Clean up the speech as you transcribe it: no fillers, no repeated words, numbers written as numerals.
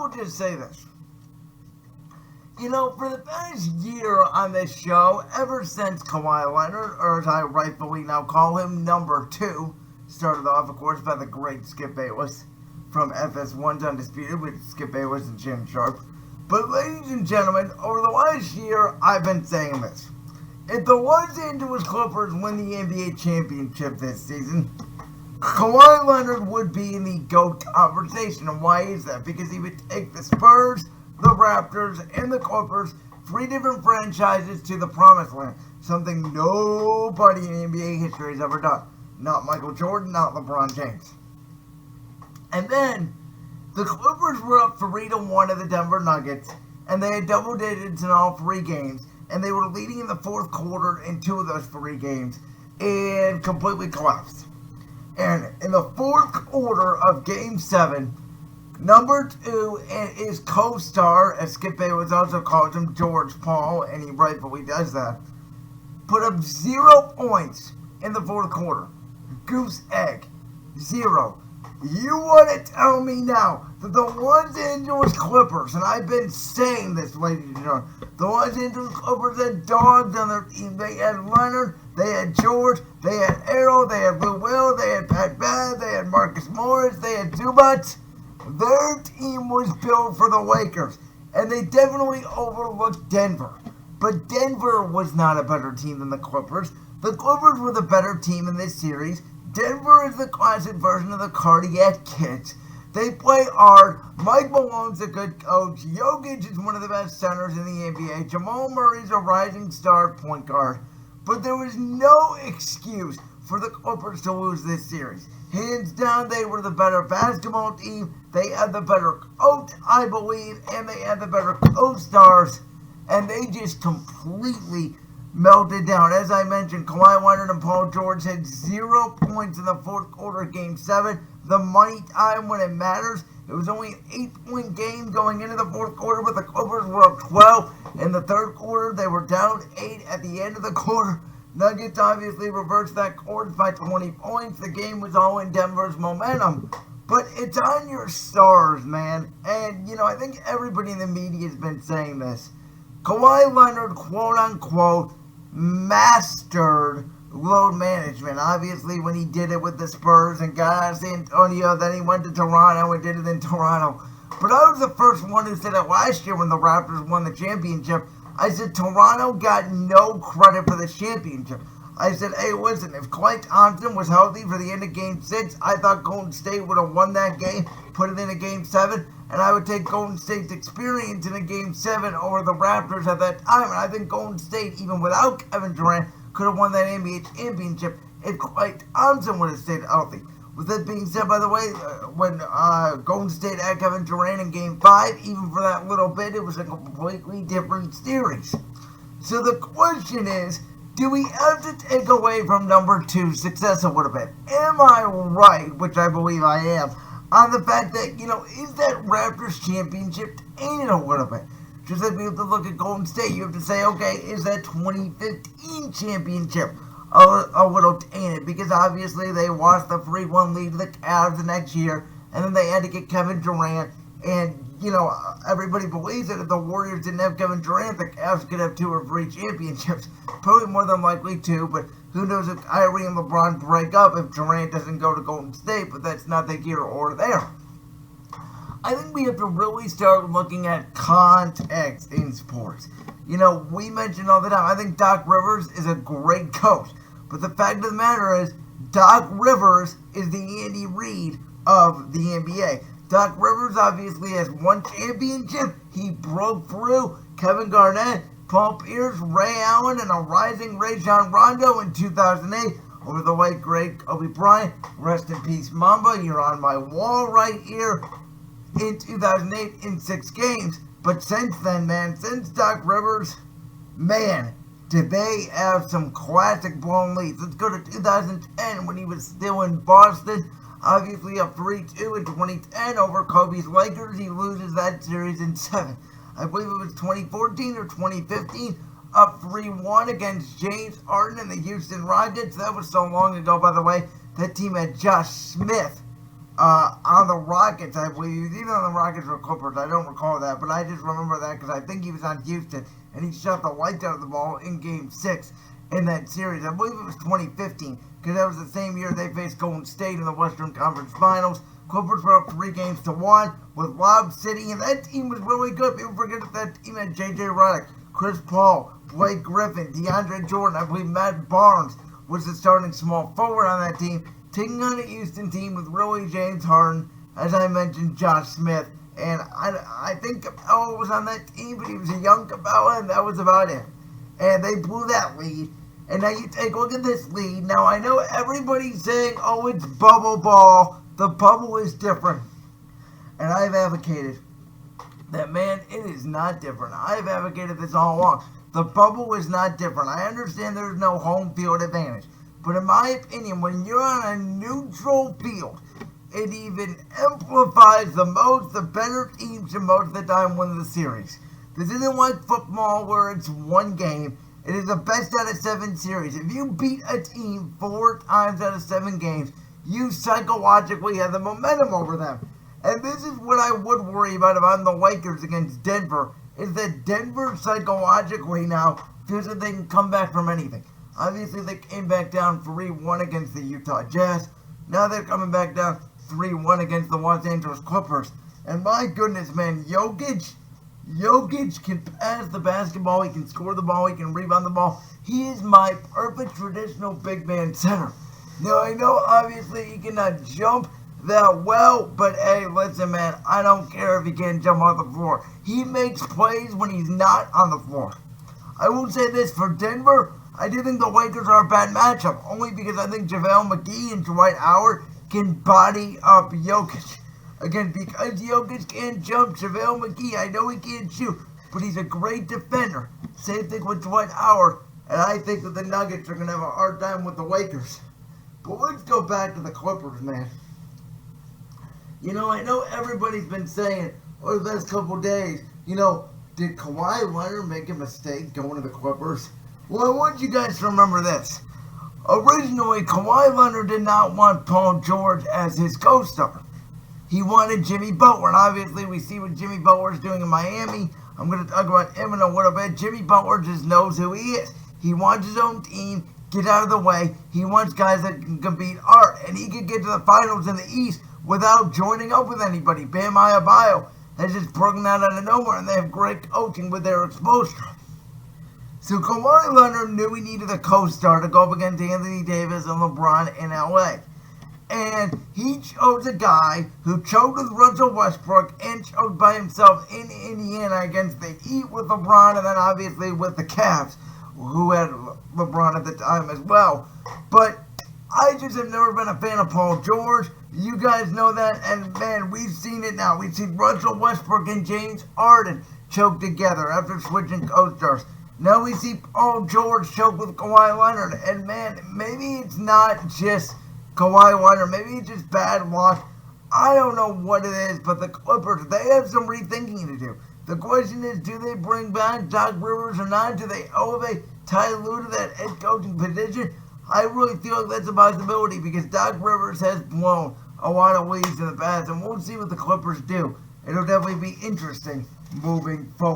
will just say this. For the past year on this show, ever since Kawhi Leonard, or as I rightfully now call him, number 2, started off, of course, by the great Skip Bayless from FS1's Undisputed with Skip Bayless and Jim Sharp. But ladies and gentlemen, over the last year, I've been saying this. If the Los Angeles Clippers win the NBA championship this season, Kawhi Leonard would be in the GOAT conversation. And why is that? Because he would take the Spurs, the Raptors, and the Clippers, 3 different franchises, to the promised land. Something nobody in NBA history has ever done. Not Michael Jordan, not LeBron James. And then, the Clippers were up 3-1 at the Denver Nuggets, and they had double digits in all 3 games, and they were leading in the 4th quarter in 2 of those 3 games, and completely collapsed. And in the 4th quarter of Game 7, number 2 and his co-star, as Skip Bayless also calls him, George Paul, and he rightfully does that, put up 0 points in the 4th quarter. Goose egg. 0. You want to tell me now that the Los Angeles Clippers, and I've been saying this, ladies and gentlemen, the Los Angeles Clippers had dogs on their team. They had Leonard, they had George, they had Errol, they had Lou Will, they had Pat Bev, they had Marcus Morris, they had Zubac. Their team was built for the Lakers, and they definitely overlooked Denver. But Denver was not a better team than the Clippers. The Clippers were the better team in this series. Denver is the classic version of the Cardiac Kids. They play hard. Mike Malone's a good coach. Jokic is one of the best centers in the NBA. Jamal Murray's a rising star point guard. But there was no excuse for the Clippers to lose this series. Hands down, they were the better basketball team. They had the better coach, I believe, and they had the better co-stars. And they just completely melted down. As I mentioned, Kawhi Leonard and Paul George had 0 points in the 4th quarter of Game 7. The money time when it matters. It was only an 8-point game going into the 4th quarter, but the Clippers were up 12. In the 3rd quarter, they were down 8 at the end of the quarter. Nuggets obviously reversed that course by 20 points. The game was all in Denver's momentum. But it's on your stars, man. And, I think everybody in the media has been saying this. Kawhi Leonard, quote-unquote, mastered load management. Obviously, when he did it with the Spurs and got out of San Antonio, then he went to Toronto and did it in Toronto. But I was the first one who said it last year when the Raptors won the championship. I said Toronto got no credit for the championship. I said, hey, listen, if Klay Thompson was healthy for the end of Game 6, I thought Golden State would have won that game, put it in a Game 7, and I would take Golden State's experience in a Game 7 over the Raptors at that time. And I think Golden State, even without Kevin Durant, could have won that NBA championship if Klay Thompson would have stayed healthy. With that being said, by the way, when Golden State had Kevin Durant in Game 5, even for that little bit, it was a completely different series. So the question is, do we have to take away from number 2 success it would have been? Am I right, which I believe I am, on the fact that, is that Raptors championship ain't it would have been? Just like we have to look at Golden State, you have to say, okay, is that 2015 championship a little tainted? Because obviously they lost the 3-1 lead to the Cavs the next year, and then they had to get Kevin Durant, and, everybody believes that if the Warriors didn't have Kevin Durant, the Cavs could have 2 or 3 championships. Probably more than likely 2, but who knows if Kyrie and LeBron break up if Durant doesn't go to Golden State, but that's neither here or there. I think we have to really start looking at context in sports. We mention all the time, I think Doc Rivers is a great coach, but the fact of the matter is, Doc Rivers is the Andy Reid of the NBA. Doc Rivers obviously has 1 championship. He broke through Kevin Garnett, Paul Pierce, Ray Allen, and a rising Rajon Rondo in 2008 over the late great Kobe Bryant. Rest in peace, Mamba. You're on my wall right here. In 2008 in 6 games. But since then, man, since Doc Rivers, man, did they have some classic blown leads. Let's go to 2010 when he was still in Boston. Obviously up 3-2 in 2010 over Kobe's Lakers. He loses that series in 7. I believe it was 2014 or 2015. Up 3-1 against James Harden and the Houston Rockets. That was so long ago, by the way. That team had Josh Smith on the Rockets, I believe. He was either on the Rockets or Clippers. I don't recall that, but I just remember that because I think he was on Houston, and he shot the lights out of the ball in Game 6 in that series. I believe it was 2015, because that was the same year they faced Golden State in the Western Conference Finals. Clippers were up 3-1 with Lob City, and that team was really good. People forget that that team had J.J. Redick, Chris Paul, Blake Griffin, DeAndre Jordan. I believe Matt Barnes was the starting small forward on that team, taking on a Houston team with really James Harden, as I mentioned, Josh Smith, and I think Capella was on that team, but he was a young Capella, and that was about it. And they blew that lead. And now you take a look at this lead. Now I know everybody's saying, oh, it's bubble ball. The bubble is different. And I've advocated that, man, it is not different. I've advocated this all along. The bubble is not different. I understand there's no home field advantage. But in my opinion, when you're on a neutral field, it even amplifies the better teams should most of the time win the series. This isn't like football where it's one game. It is a best out of 7 series. If you beat a team 4 times out of 7 games, you psychologically have the momentum over them. And this is what I would worry about if I'm the Lakers against Denver, is that Denver psychologically now feels that they can come back from anything. Obviously, they came back down 3-1 against the Utah Jazz. Now they're coming back down 3-1 against the Los Angeles Clippers. And my goodness, man, Jokic can pass the basketball, he can score the ball, he can rebound the ball. He is my perfect traditional big man center. Now, I know obviously he cannot jump that well, but hey, listen, man, I don't care if he can't jump off the floor. He makes plays when he's not on the floor. I will say this, for Denver, I do think the Lakers are a bad matchup, only because I think JaVale McGee and Dwight Howard can body up Jokic. Again, because Jokic can't jump, JaVale McGee, I know he can't shoot, but he's a great defender. Same thing with Dwight Howard, and I think that the Nuggets are going to have a hard time with the Lakers. But let's go back to the Clippers, man. You know, I know everybody's been saying over the last couple days, you know, did Kawhi Leonard make a mistake going to the Clippers? Well, I want you guys to remember this. Originally, Kawhi Leonard did not want Paul George as his co-star. He wanted Jimmy Butler, and obviously we see what Jimmy Butler is doing in Miami. I'm going to talk about him in a little bit. Jimmy Butler just knows who he is. He wants his own team, get out of the way. He wants guys that can compete art, and he can get to the finals in the East without joining up with anybody. Bam Adebayo has just broken out of nowhere, and they have great coaching with their exposure. So Kawhi Leonard knew he needed a co-star to go up against Anthony Davis and LeBron in LA. And he chose a guy who choked with Russell Westbrook and choked by himself in Indiana against the Heat with LeBron, and then obviously with the Cavs, who had LeBron at the time as well. But I just have never been a fan of Paul George. You guys know that, and man, we've seen it now. We've seen Russell Westbrook and James Harden choke together after switching co-stars. Now we see Paul George choke with Kawhi Leonard, and man, maybe it's not just Kawhi Leonard, maybe it's just bad luck. I don't know what it is, but the Clippers, they have some rethinking to do. The question is, do they bring back Doc Rivers or not? Do they elevate Ty Lue to that head coaching position? I really feel like that's a possibility because Doc Rivers has blown a lot of leads in the past, and we'll see what the Clippers do. It'll definitely be interesting moving forward.